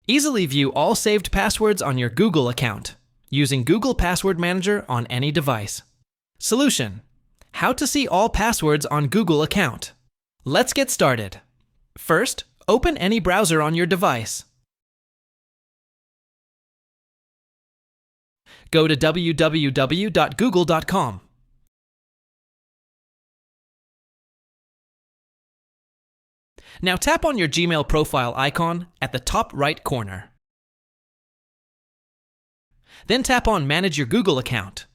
Easily view all saved passwords on your Google account using Google Password Manager on any device. Solution: how to see all passwords on Google account. Let's get started. First, open any browser on your device. Go to www.google.com. Now tap on your Gmail profile icon at the top right corner. Then tap on Manage your Google account.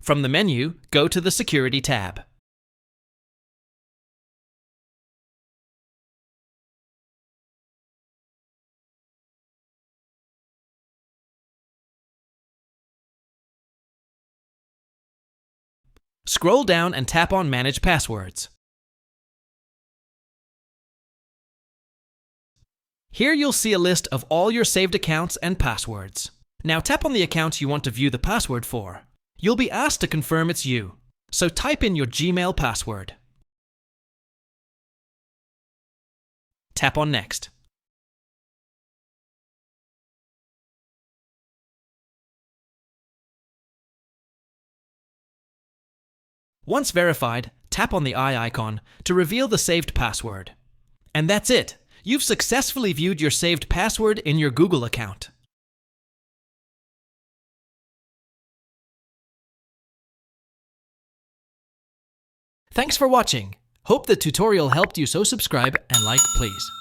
From the menu, go to the Security tab. Scroll down and tap on Manage Passwords. Here you'll see a list of all your saved accounts and passwords. Now tap on the account you want to view the password for. You'll be asked to confirm it's you, so type in your Gmail password. Tap on Next. Once verified, tap on the eye icon to reveal the saved password. And that's it! You've successfully viewed your saved password in your Google account. Thanks for watching. Hope the tutorial helped you, so subscribe and like please.